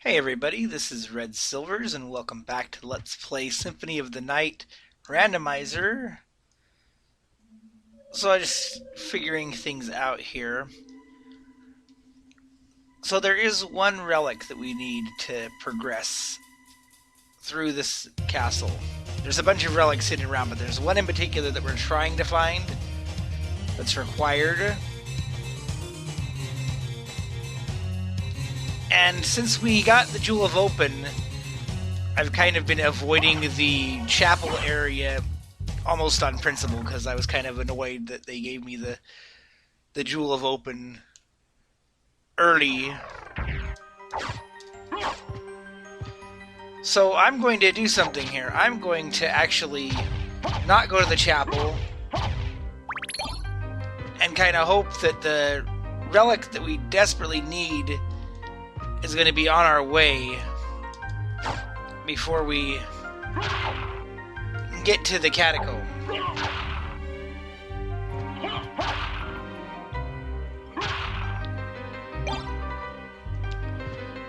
Hey everybody, this is Red Silvers and welcome back to Let's Play Symphony of the Night Randomizer. So I'm just figuring things out here. So there is one relic that we need to progress through this castle. There's a bunch of relics sitting around, but there's one in particular that we're trying to find that's required. And since we got the Jewel of Open, I've kind of been avoiding the chapel area almost on principle, because I was kind of annoyed that they gave me the Jewel of Open early. So I'm going to do something here. I'm going to actually not go to the chapel and kind of hope that the relic that we desperately need is going to be on our way before we get to the catacomb.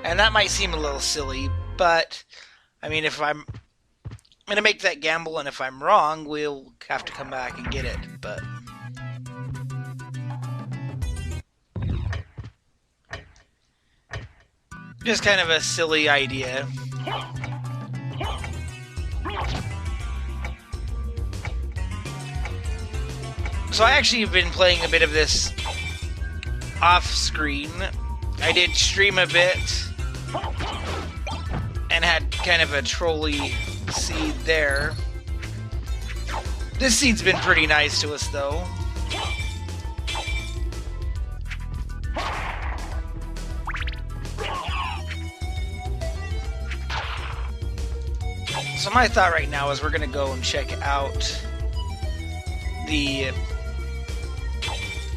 And that might seem a little silly, but I mean, if I'm going to make that gamble, and if I'm wrong, we'll have to come back and get it, but just kind of a silly idea. So I actually have been playing a bit of this off screen. I did stream a bit and had kind of a trolley seed there. This seed's been pretty nice to us though. So my thought right now is we're going to go and check out the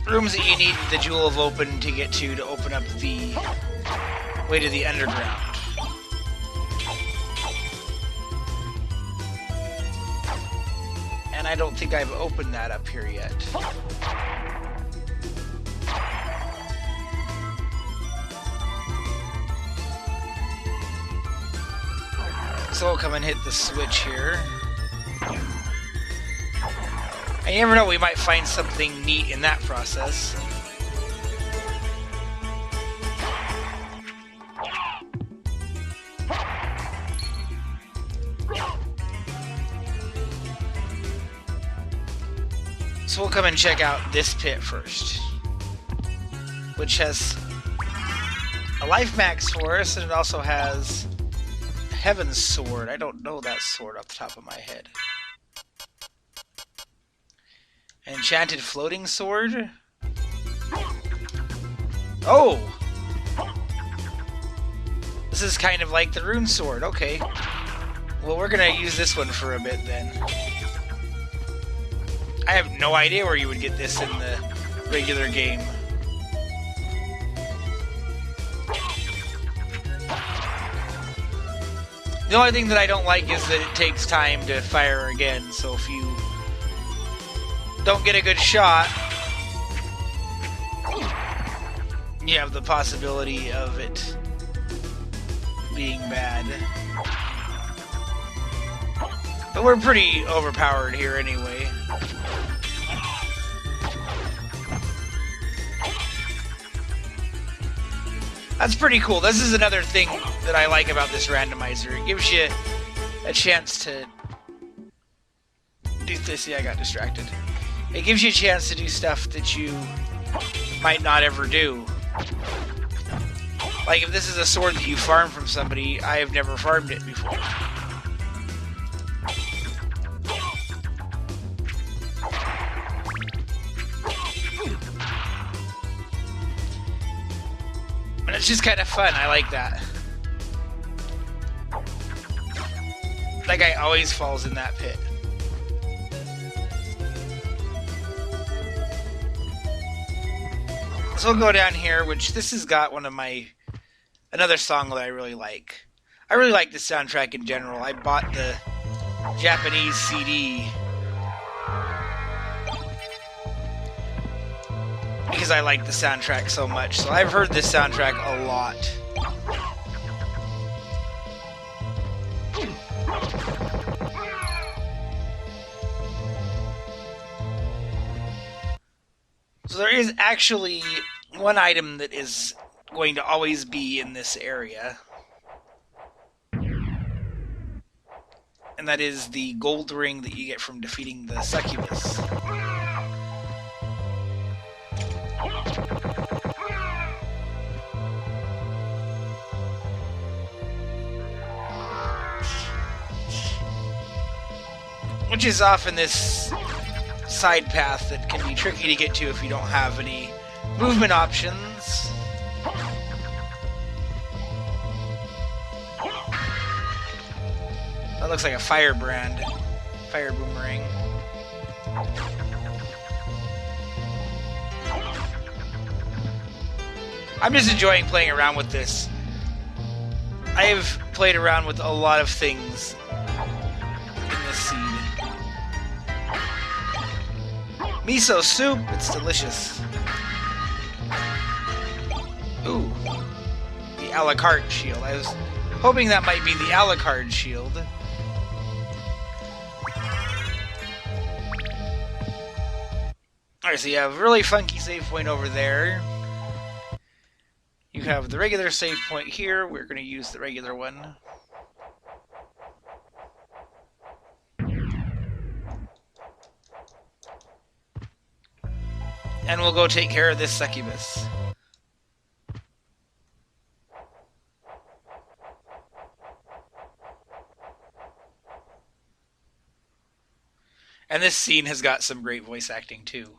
rooms that you need the Jewel of Open to get to open up the way to the underground. And I don't think I've opened that up here yet. So we'll come and hit the switch here. And you never know, we might find something neat in that process. So we'll come and check out this pit first, which has a life max for us, and it also has Heaven's Sword. I don't know that sword off the top of my head. Enchanted Floating Sword? Oh! This is kind of like the Rune Sword, okay. Well, we're gonna use this one for a bit then. I have no idea where you would get this in the regular game. The only thing that I don't like is that it takes time to fire again, so if you don't get a good shot, you have the possibility of it being bad. But we're pretty overpowered here anyway. That's pretty cool. This is another thing that I like about this randomizer. It gives you a chance to do this. Yeah, I got distracted. It gives you a chance to do stuff that you might not ever do. Like if this is a sword that you farm from somebody, I have never farmed it before. And it's just kind of fun. I like that. That guy always falls in that pit. So we'll go down here, which this has got one of my... another song that I really like. I really like the soundtrack in general. I bought the Japanese CD because I like the soundtrack so much. So I've heard this soundtrack a lot. is actually one item that is going to always be in this area. And that is the gold ring that you get from defeating the succubus. Which is often this side path that can be tricky to get to if you don't have any movement options. That looks like a firebrand. Fire boomerang. I'm just enjoying playing around with this. I have played around with a lot of things in this seed. Miso soup, it's delicious. Ooh. The a la carte shield. I was hoping that might be the a la carte shield. Alright, so you have a really funky save point over there. You have the regular save point here. We're going to use the regular one. And we'll go take care of this succubus. And this scene has got some great voice acting too.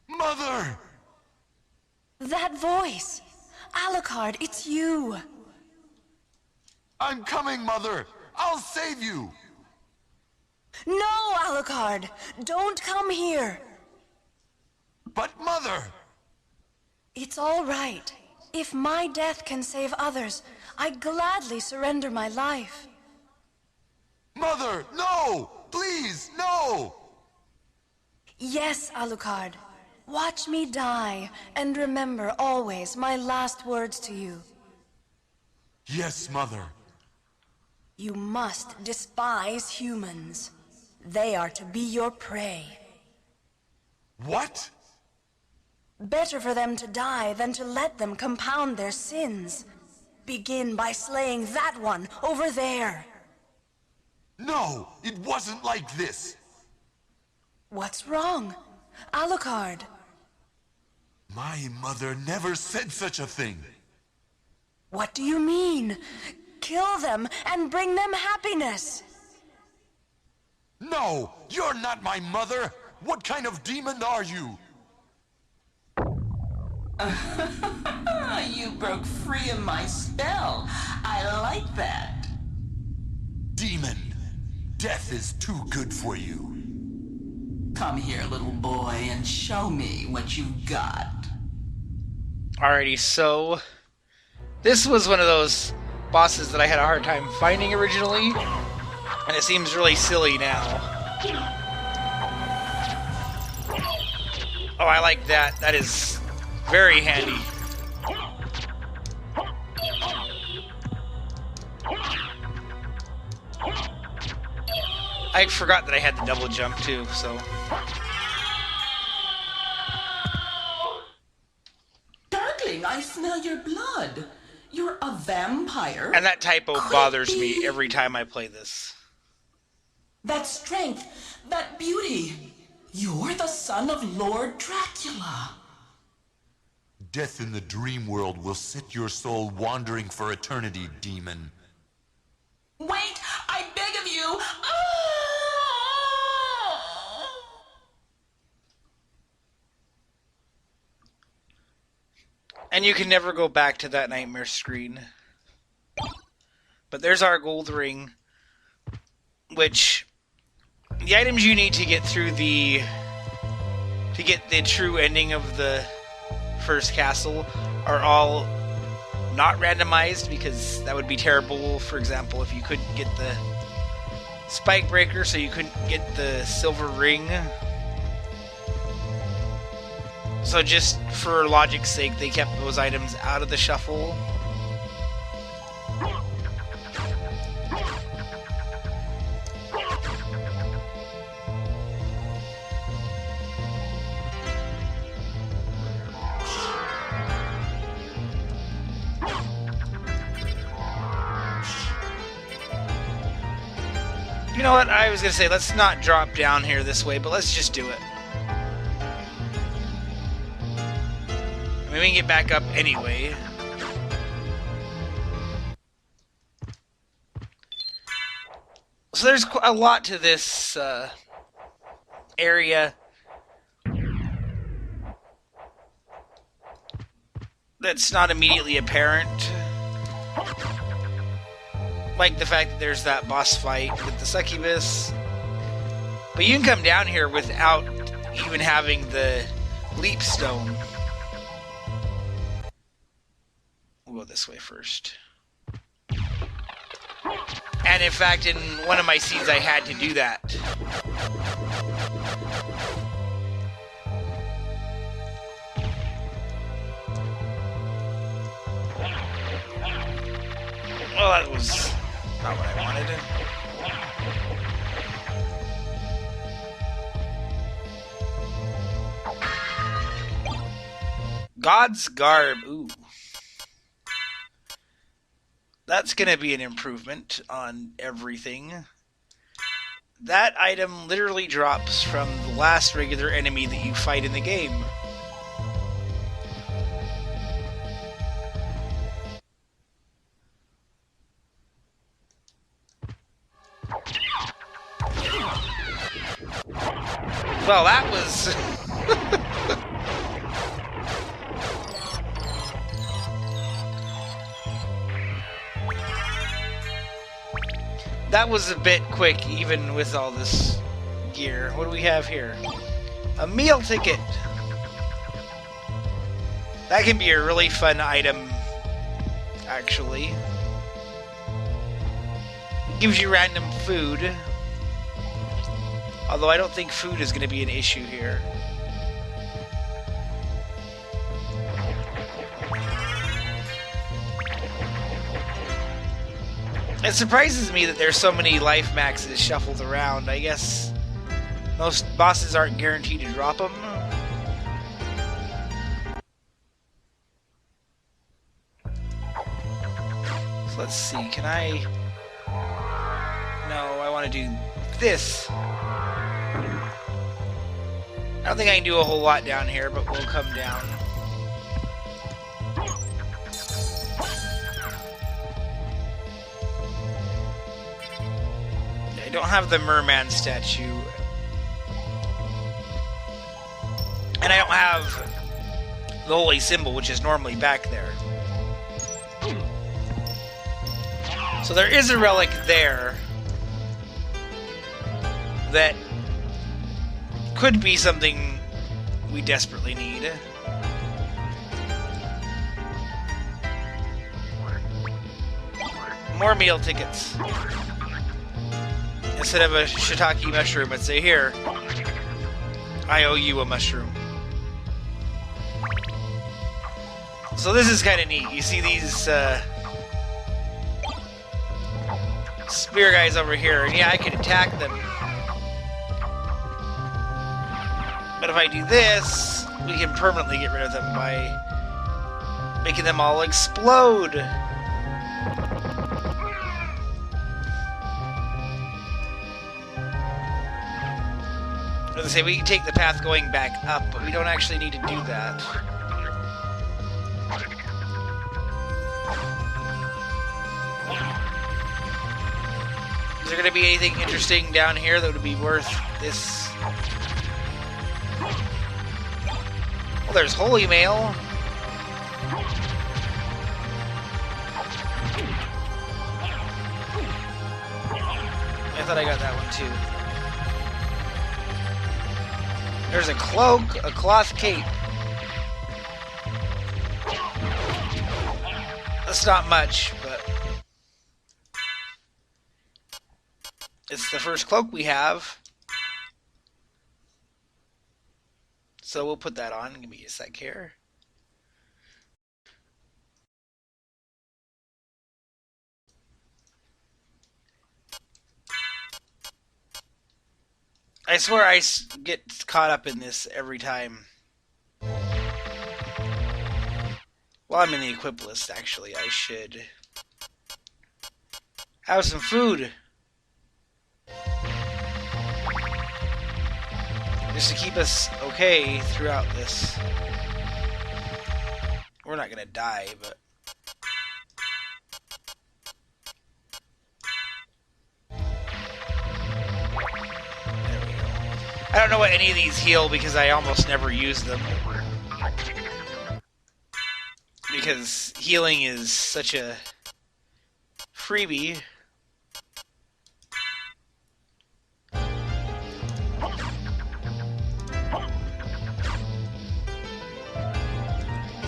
Mother! That voice! Alucard, it's you! I'm coming, Mother! I'll save you! No, Alucard! Don't come here! But, Mother! It's all right. If my death can save others, I'd gladly surrender my life. Mother, no! Please, no! Yes, Alucard. Watch me die, and remember always my last words to you. Yes, Mother. You must despise humans. They are to be your prey. What? Better for them to die than to let them compound their sins. Begin by slaying that one over there. No, it wasn't like this. What's wrong? Alucard. My mother never said such a thing. What do you mean? Kill them and bring them happiness. No, you're not my mother. What kind of demon are you? You broke free of my spell. I like that. Demon, death is too good for you. Come here, little boy, and show me what you've got. Alrighty, so this was one of those bosses that I had a hard time finding originally, and it seems really silly now. Oh, I like that. That is very handy. I forgot that I had the double jump too, so... Darkling, I smell your blood. You're a vampire. And that typo bothers me every time I play this. That strength, that beauty. You're the son of Lord Dracula. Death in the dream world will set your soul wandering for eternity, demon. Wait, I beg of you. And you can never go back to that nightmare screen. But there's our gold ring, which the items you need to get through the true ending of the first castle are all not randomized, because that would be terrible. For example, if you couldn't get the spike breaker, so you couldn't get the silver ring. So just for logic's sake, they kept those items out of the shuffle. know what? I was going to say, let's not drop down here this way, but let's just do it. I mean, we can get back up anyway. So there's a lot to this area that's not immediately apparent. Like the fact that there's that boss fight with the succubus. But you can come down here without even having the leap stone. We'll go this way first. And in fact, in one of my scenes, I had to do that. Well, that was not what I wanted. God's Garb. Ooh. That's going to be an improvement on everything. That item literally drops from the last regular enemy that you fight in the game. Well, that was... That was a bit quick, even with all this gear. What do we have here? A meal ticket! That can be a really fun item, actually. It gives you random food. Although I don't think food is going to be an issue here. It surprises me that there's so many life maxes shuffled around. I guess most bosses aren't guaranteed to drop them. So let's see, can I... No, I want to do this. I don't think I can do a whole lot down here, but we'll come down. I don't have the merman statue. And I don't have the holy symbol, which is normally back there. So there is a relic there that could be something we desperately need. More meal tickets. Instead of a shiitake mushroom, I'd say, here, I owe you a mushroom. So this is kind of neat. You see these spear guys over here, and yeah, I can attack them. But if I do this, we can permanently get rid of them by making them all explode. As I say, we can take the path going back up, but we don't actually need to do that. Is there going to be anything interesting down here that would be worth this? Well, there's Holy Mail. I thought I got that one too. There's a cloak, a cloth cape. That's not much, but it's the first cloak we have. So we'll put that on. Give me a sec here. I swear I get caught up in this every time. Well, I'm in the equip list, actually. I should have some food. just to keep us okay throughout this. We're not gonna die, but... There we go. I don't know what any of these heal because I almost never use them. Because healing is such a freebie.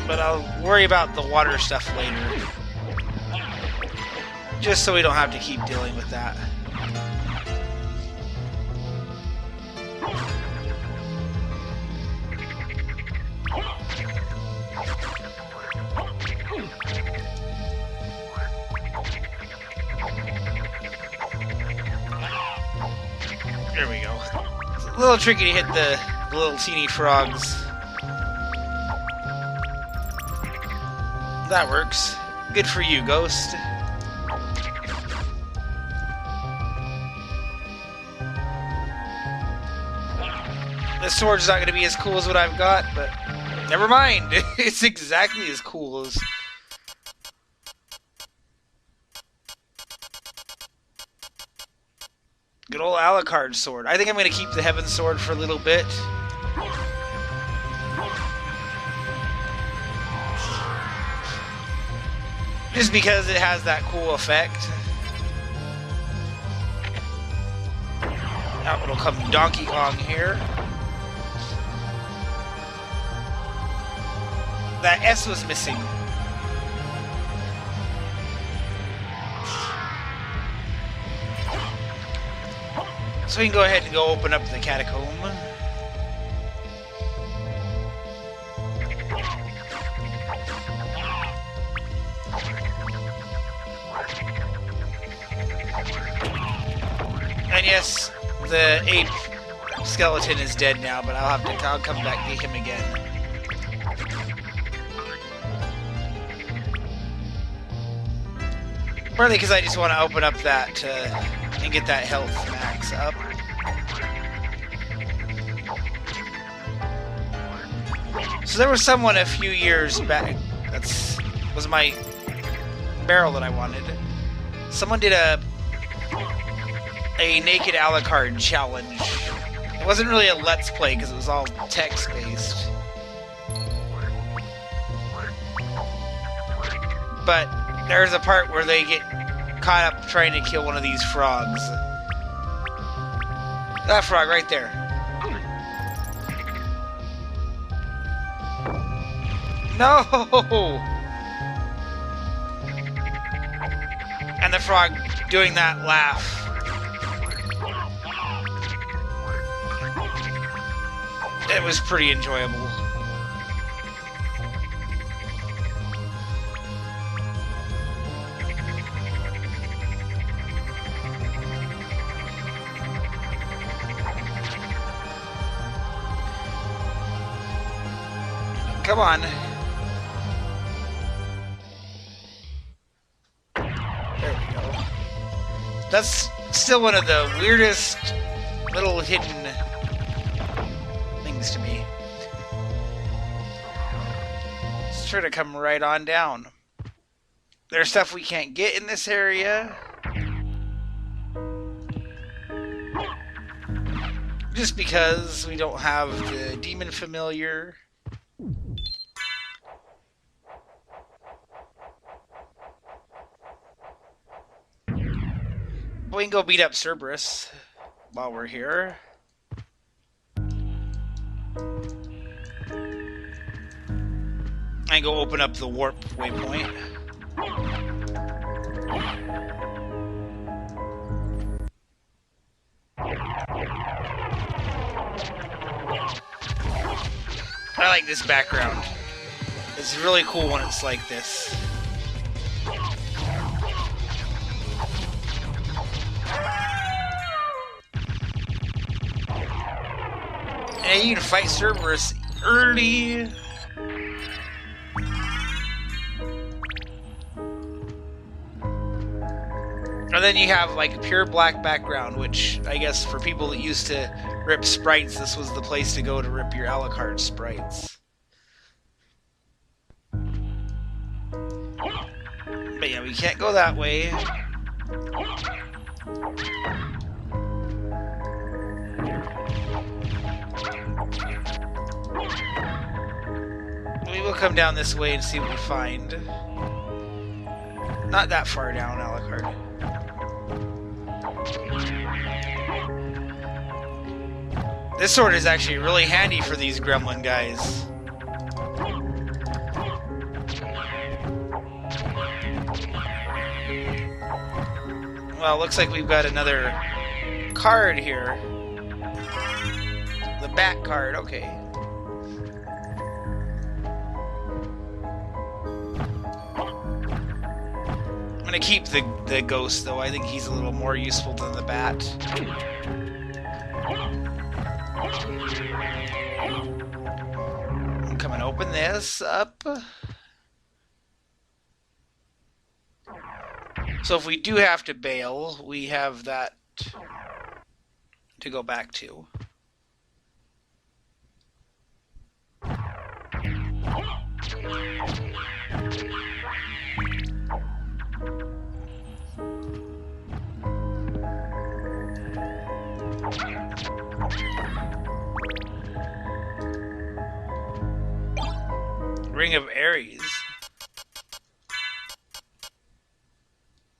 But I'll worry about the water stuff later. Just so we don't have to keep dealing with that. There we go. It's a little tricky to hit the little teeny frogs. That works. Good for you, Ghost. This sword's not going to be as cool as what I've got, but never mind. It's exactly as cool as... Good old Alucard sword. I think I'm going to keep the Heaven sword for a little bit. Just because it has that cool effect. Out will come Donkey Kong here. That S was missing. So we can go ahead and go open up the catacomb. And yes, the ape skeleton is dead now, but I'll come back to him again. Partly because I just want to open up that and get that health max up. So there was someone a few years back, was my barrel that I wanted. Someone did a naked Alucard challenge. It wasn't really a let's play because it was all text based. But there's a part where they get caught up trying to kill one of these frogs. That frog right there. No! And the frog doing that laugh. It was pretty enjoyable. Come on. There we go. That's still one of the weirdest little hidden things to me. Let's try to come right on down. There's stuff we can't get in this area. Just because we don't have the demon familiar. We can go beat up Cerberus while we're here. And go open up the warp waypoint. I like this background. It's really cool when it's like this. And you can fight Cerberus early. Are And then you have like a pure black background, which I guess for people that used to rip sprites, this was the place to go to rip your a la carte sprites. But yeah, we can't go that way. We will come down this way and see what we find. Not that far down, a la carte. This sword is actually really handy for these gremlin guys. Well, looks like we've got another card here. The bat card, okay. I'm gonna keep the ghost, though. I think he's a little more useful than the bat. I'm coming to open this up. So if we do have to bail, we have that to go back to. Ring of Ares.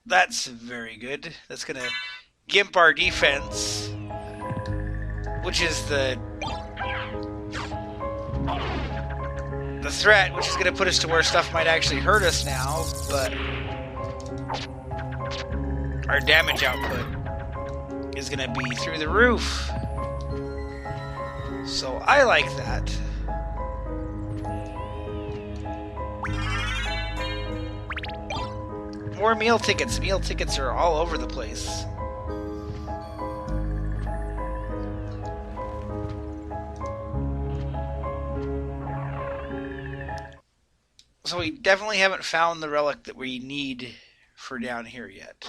That's very good. That's gonna gimp our defense, which is the threat, which is gonna put us to where stuff might actually hurt us now, but our damage output is gonna be through the roof. So I like that. More meal tickets. Meal tickets are all over the place. So we definitely haven't found the relic that we need for down here yet.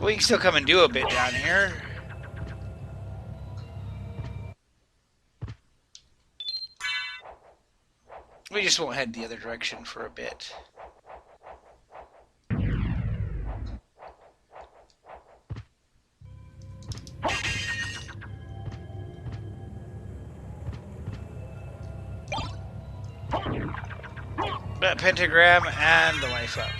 We can still come and do a bit down here. We just won't head the other direction for a bit. But Pentagram and the life up.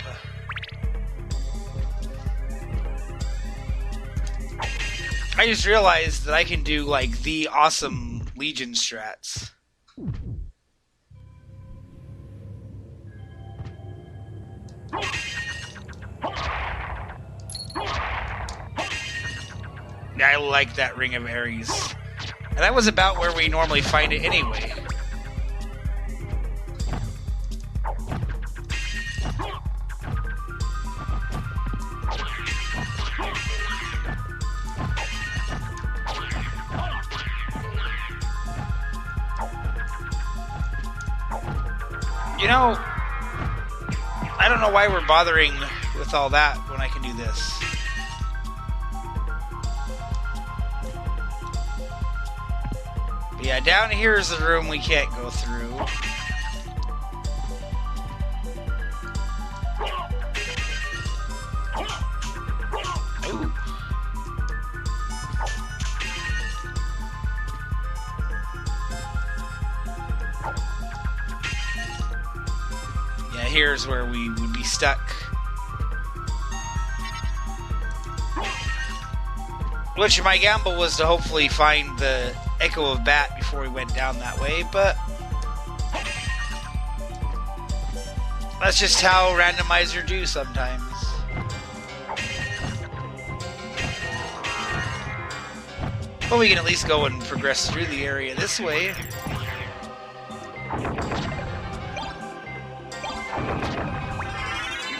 I just realized that I can do like the awesome Legion strats. I like that Ring of Ares. And that was about where we normally find it anyway. You know, I don't know why we're bothering with all that when I can do this. But yeah, down here is the room we can't go through. Ooh. Yeah, here's where we would be stuck. Which my gamble was to hopefully find the Echo of Bat before we went down that way, but that's just how Randomizer do sometimes. But we can at least go and progress through the area this way.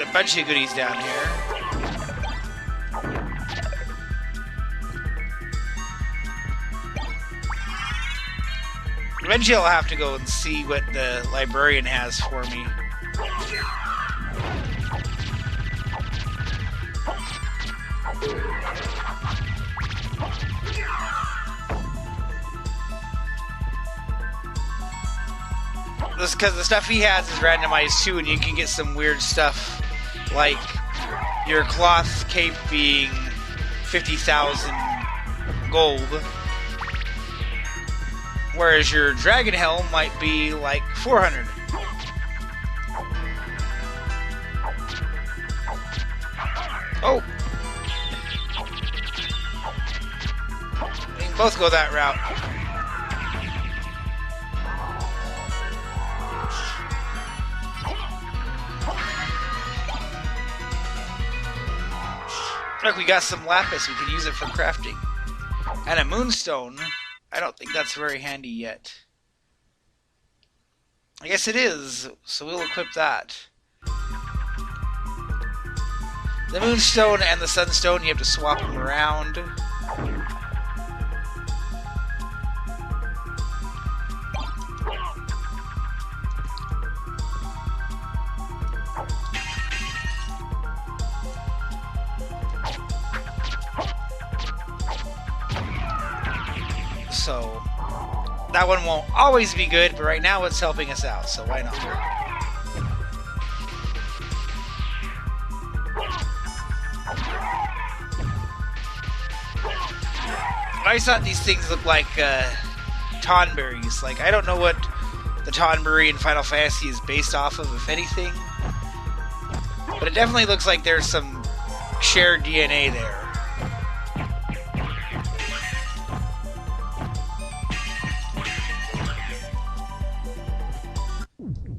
A bunch of goodies down here. Eventually I'll have to go and see what the librarian has for me. This because the stuff he has is randomized too, and you can get some weird stuff, like your cloth cape being 50,000 gold, whereas your dragon helm might be like 400. Oh! We can both go that route. Look, we got some lapis. We can use it for crafting. And a moonstone. I don't think that's very handy yet. I guess it is, so we'll equip that. The moonstone and the sunstone, you have to swap them around. So, that one won't always be good, but right now it's helping us out, so why not? I always thought these things looked like tonberries. Like, I don't know what the tonberry in Final Fantasy is based off of, if anything. But it definitely looks like there's some shared DNA there.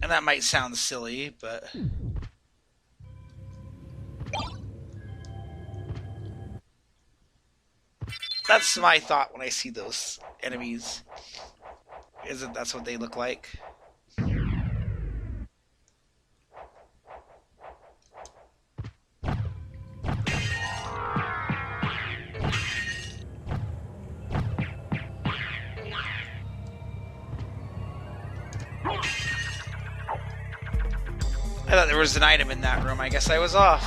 And that might sound silly, but... that's my thought when I see those enemies. Is that that's what they look like? I thought there was an item in that room. I guess I was off.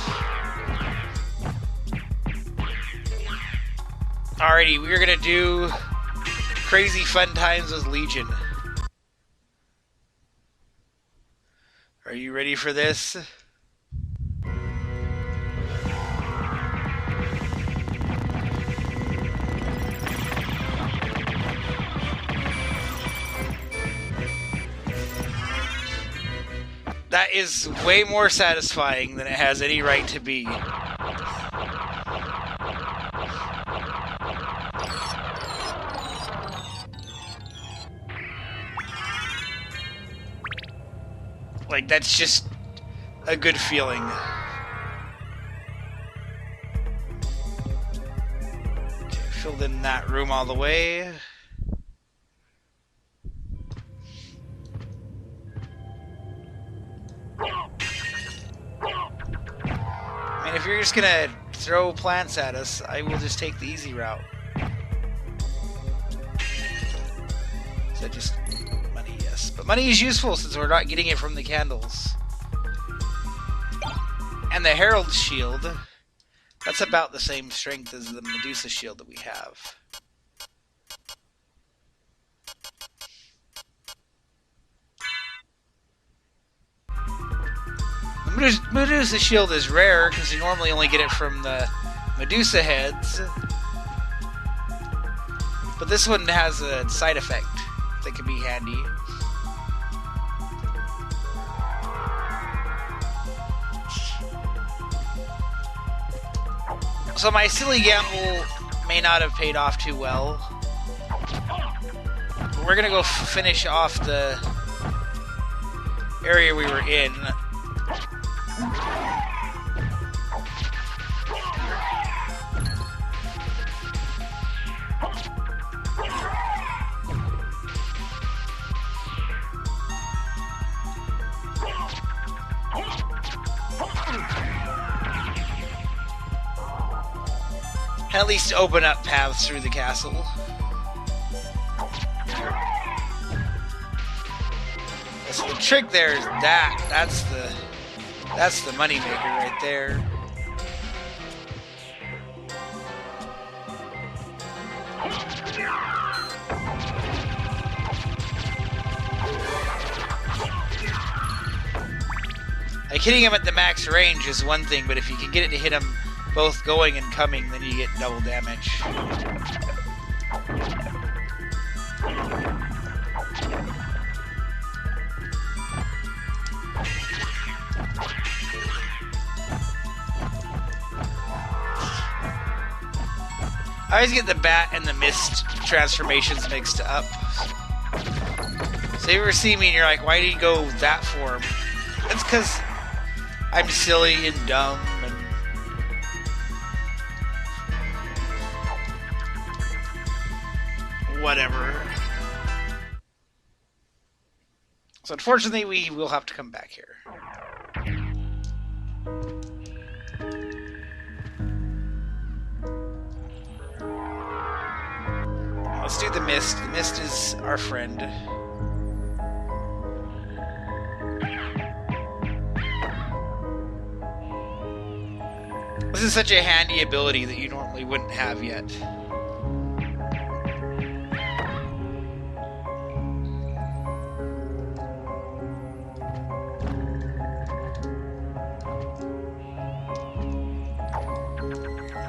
Alrighty, we're gonna do crazy fun times with Legion. Are you ready for this? That is way more satisfying than it has any right to be. Like, that's just a good feeling. Okay, filled in that room all the way. I mean, if you're just gonna throw plants at us, I will just take the easy route. Is that just money? Yes. But money is useful since we're not getting it from the candles. And the Herald's shield, that's about the same strength as the Medusa shield that we have. Medusa shield is rare because you normally only get it from the Medusa heads, but this one has a side effect that can be handy. So my silly gamble may not have paid off too well, but we're gonna go finish off the area we were in. At least open up paths through the castle. So the trick there is that's the moneymaker right there. Like, hitting him at the max range is one thing, but if you can get it to hit him both going and coming, then you get double damage. I always get the bat and the mist transformations mixed up. So you ever see me and you're like, why did you go that form? It's because I'm silly and dumb and... whatever. So unfortunately, we will have to come back here. Let's do the mist. The mist is our friend. This is such a handy ability that you normally wouldn't have yet.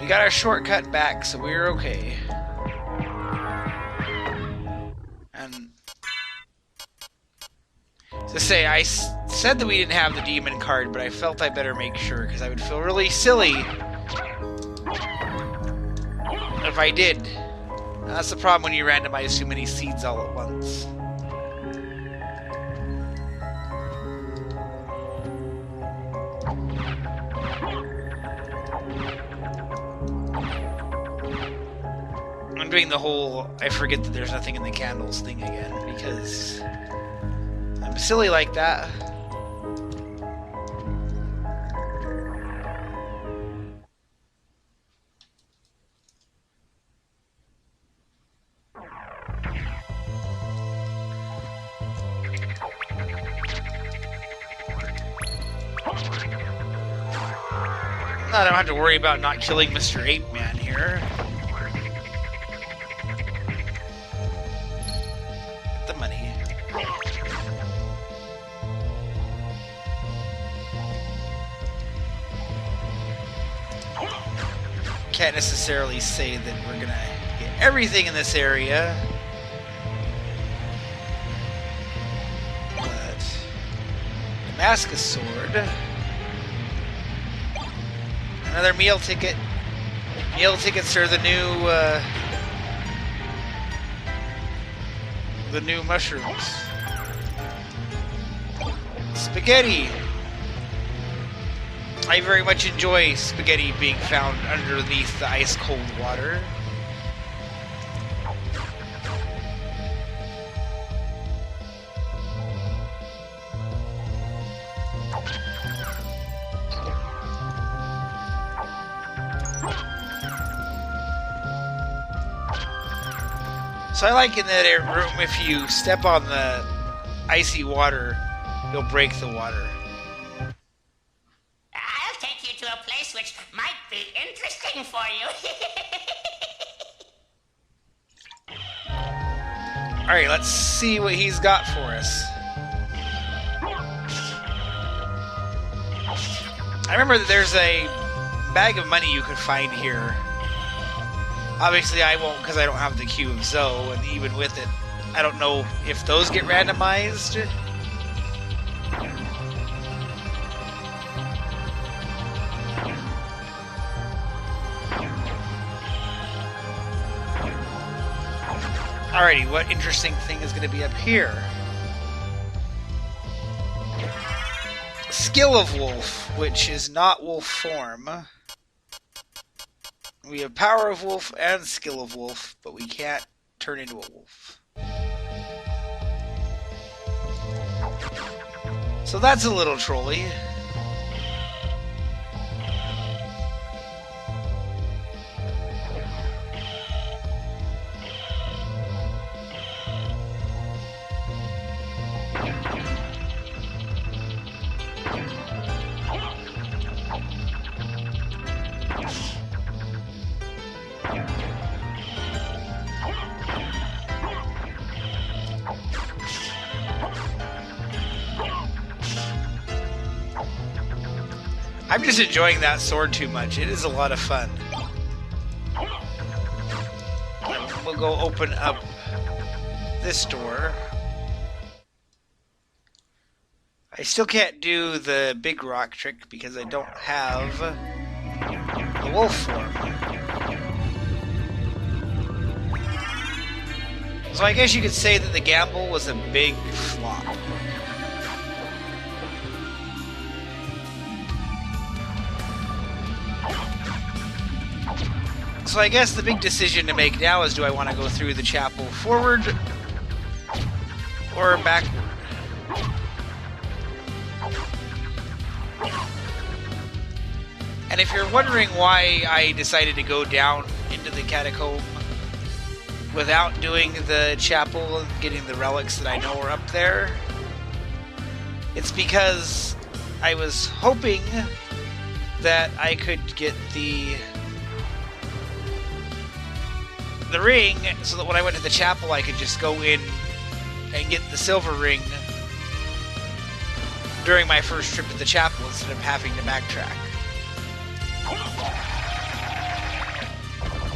We got our shortcut back, so we're okay. And to say, I said that we didn't have the demon card, but I felt I better make sure, because I would feel really silly if I did. And that's the problem when you randomize too many seeds all at once. I'm doing the whole I forget that there's nothing in the candles thing again, because I'm silly like that. I don't have to worry about not killing Mr. Ape Man here. The money. Can't necessarily say that we're gonna get everything in this area, but Damascus sword. Another meal ticket. Meal tickets are the new mushrooms. Spaghetti. I very much enjoy spaghetti being found underneath the ice-cold water. So I like in that room, if you step on the icy water, you'll break the water. I'll take you to a place which might be interesting for you. Alright, let's see what he's got for us. I remember that there's a bag of money you could find here. Obviously I won't, because I don't have the Cube of Zoe, and even with it, I don't know if those get randomized. Alrighty, what interesting thing is going to be up here? Skill of Wolf, which is not wolf form. We have Power of Wolf and Skill of Wolf, but we can't turn into a wolf. So that's a little trolly. I'm just enjoying that sword too much. It is a lot of fun. We'll go open up this door. I still can't do the big rock trick because I don't have the wolf form. So I guess you could say that the gamble was a big flop. So I guess the big decision to make now is, do I want to go through the chapel forward or backward? And if you're wondering why I decided to go down into the catacomb without doing the chapel and getting the relics that I know are up there, it's because I was hoping that I could get the ring, so that when I went to the chapel I could just go in and get the silver ring during my first trip to the chapel instead of having to backtrack.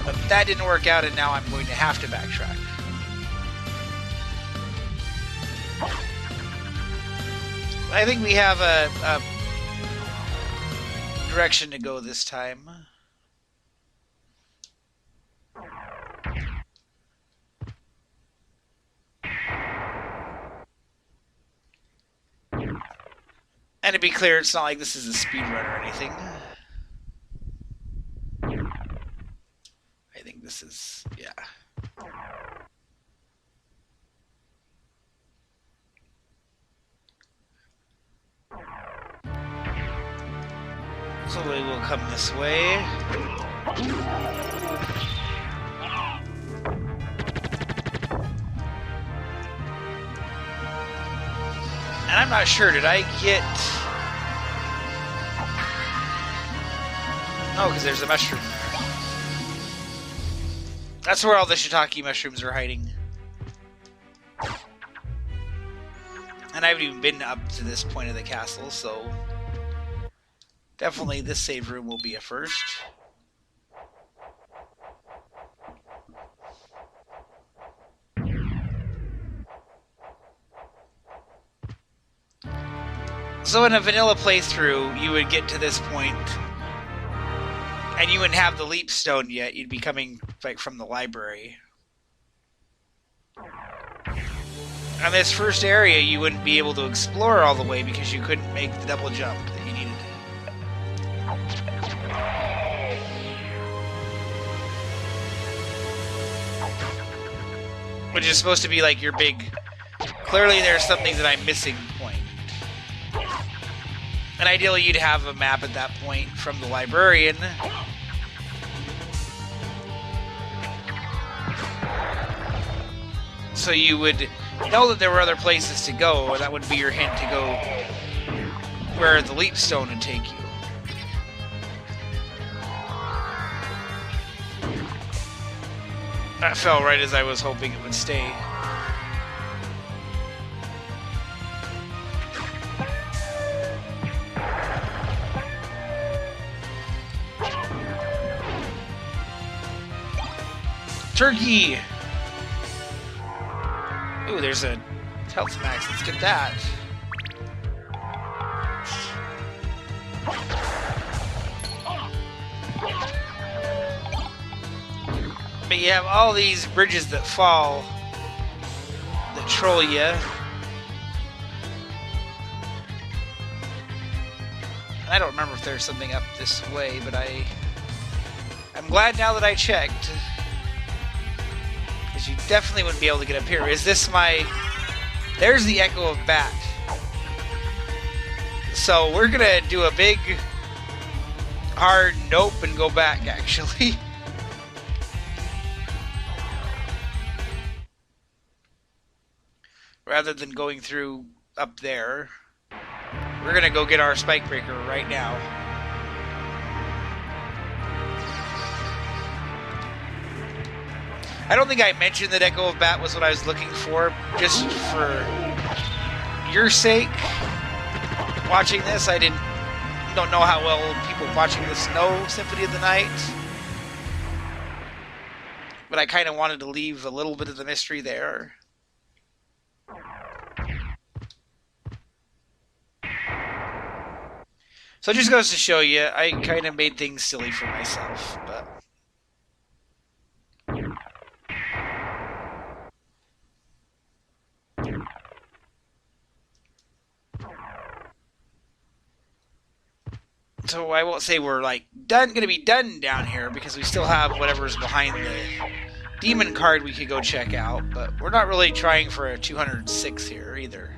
But that didn't work out, and now I'm going to have to backtrack. I think we have a direction to go this time. And to be clear, it's not like this is a speedrun or anything. I think this is, yeah. So we will come this way. And I'm not sure, did I get... No, because there's a mushroom there. That's where all the shiitake mushrooms are hiding. And I haven't even been up to this point of the castle, so... Definitely this save room will be a first. So in a vanilla playthrough, you would get to this point, and you wouldn't have the leap stone yet. You'd be coming like from the library. On this first area, you wouldn't be able to explore all the way because you couldn't make the double jump that you needed. Which is supposed to be like your big... Clearly there's something that I'm missing point. And ideally you'd have a map at that point from the librarian. So you would know that there were other places to go, and that would be your hint to go where the leap stone would take you. That fell right as I was hoping it would stay. Turkey! Ooh, there's a health max. Let's get that. But you have all these bridges that fall that troll you. And I don't remember if there's something up this way, but I'm glad now that I checked. Because you definitely wouldn't be able to get up here. Is this my... There's the Echo of Bat. So we're going to do a big, hard nope and go back, actually. Rather than going through up there. We're going to go get our spike breaker right now. I don't think I mentioned that Echo of Bat was what I was looking for. Just for your sake, watching this, I didn't don't know how well people watching this know Symphony of the Night, but I kind of wanted to leave a little bit of the mystery there. So it just goes to show you, I kind of made things silly for myself, but... So I won't say we're like gonna be done down here, because we still have whatever's behind the demon card we could go check out, but we're not really trying for a 206 here either.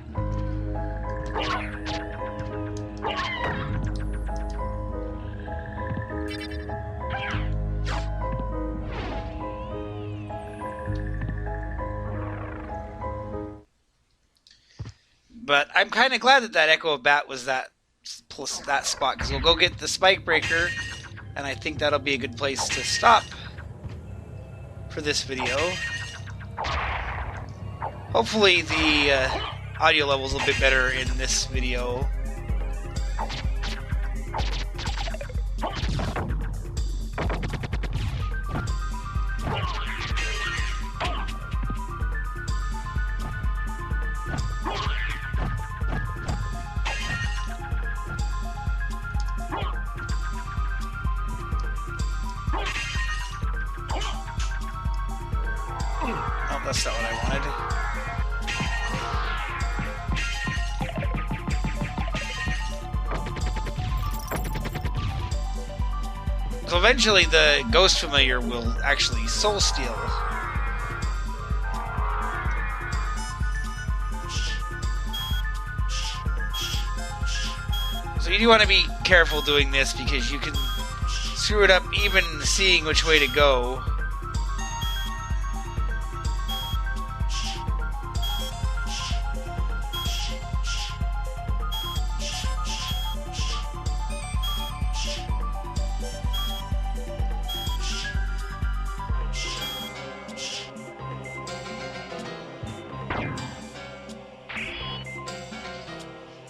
But I'm kind of glad that Echo of Bat was that spot, because we'll go get the spike breaker, and I think that'll be a good place to stop for this video. Hopefully the audio level's a little bit better in this video. That's not what I wanted. So eventually the ghost familiar will actually soul steal. So you do want to be careful doing this, because you can screw it up even seeing which way to go.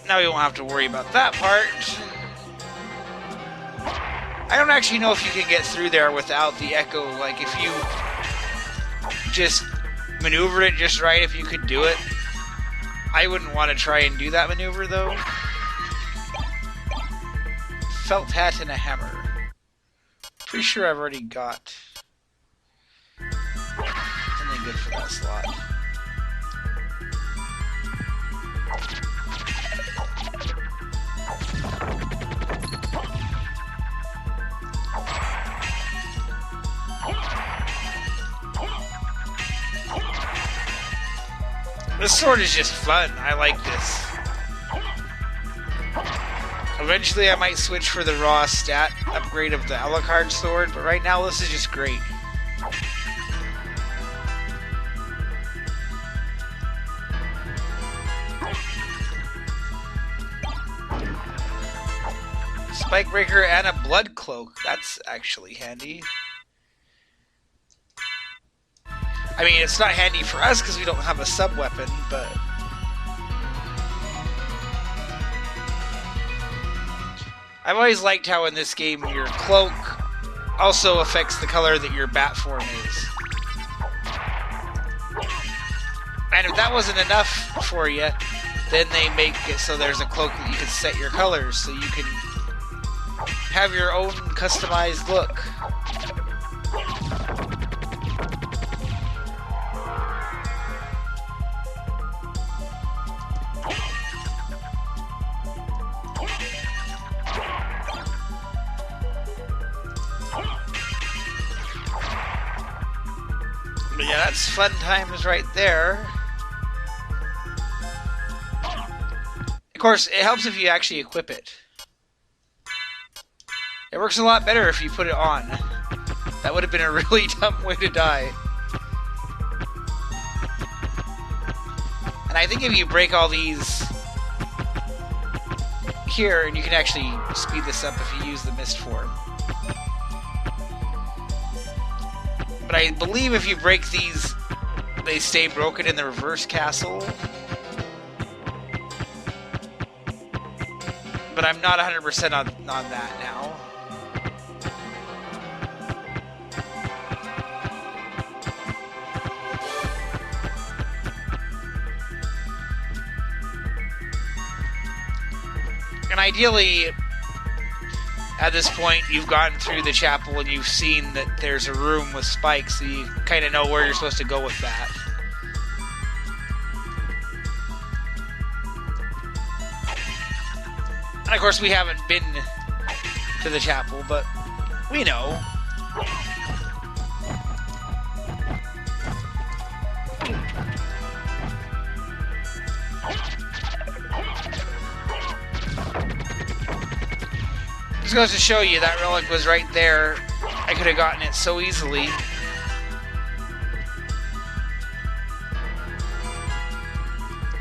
Now we won't have to worry about that part. I don't actually know if you can get through there without the echo. Like, if you just maneuvered it just right, if you could do it. I wouldn't want to try and do that maneuver, though. Felt hat and a hammer. Pretty sure I've already got something good for that slot. This sword is just fun. I like this. Eventually I might switch for the raw stat upgrade of the Alucard sword, but right now this is just great. Spike breaker and a blood cloak. That's actually handy. I mean, it's not handy for us because we don't have a sub-weapon, but... I've always liked how in this game your cloak also affects the color that your bat form is. And if that wasn't enough for you, then they make it so there's a cloak that you can set your colors, so you can have your own customized look. But yeah, that's fun times right there. Of course, it helps if you actually equip it. It works a lot better if you put it on. That would have been a really dumb way to die. And I think if you break all these here, and you can actually speed this up if you use the mist form. But I believe if you break these, they stay broken in the reverse castle. But but I'm not 100% on that now. And ideally, at this point, you've gotten through the chapel and you've seen that there's a room with spikes, so you kind of know where you're supposed to go with that. And of course, we haven't been to the chapel, but we know. Just goes to show you that relic was right there. I could have gotten it so easily.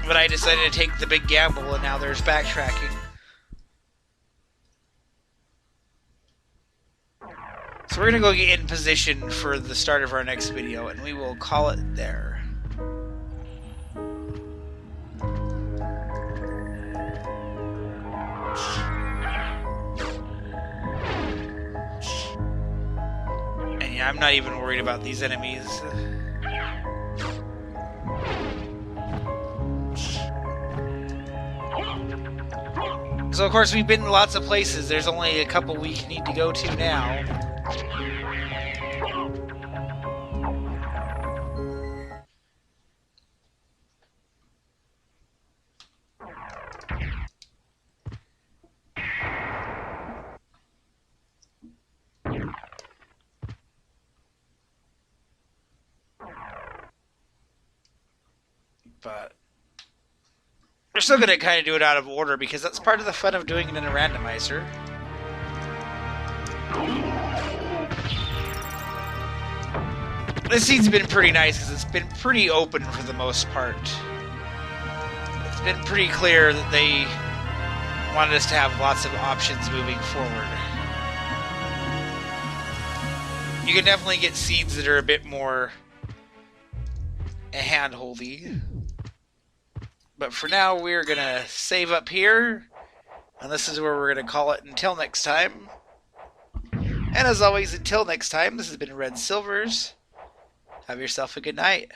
But I decided to take the big gamble, and now there's backtracking. So we're going to go get in position for the start of our next video, and we will call it there. And yeah, I'm not even worried about these enemies. So of course we've been in lots of places. There's only a couple we need to go to now. But we're still going to kind of do it out of order because that's part of the fun of doing it in a randomizer. This scene's been pretty nice because it's been pretty open for the most part. It's been pretty clear that they wanted us to have lots of options moving forward. You can definitely get scenes that are a bit more hand-holdy. But for now, we're going to save up here. And this is where we're going to call it until next time. And as always, until next time, this has been Red Silvers. Have yourself a good night.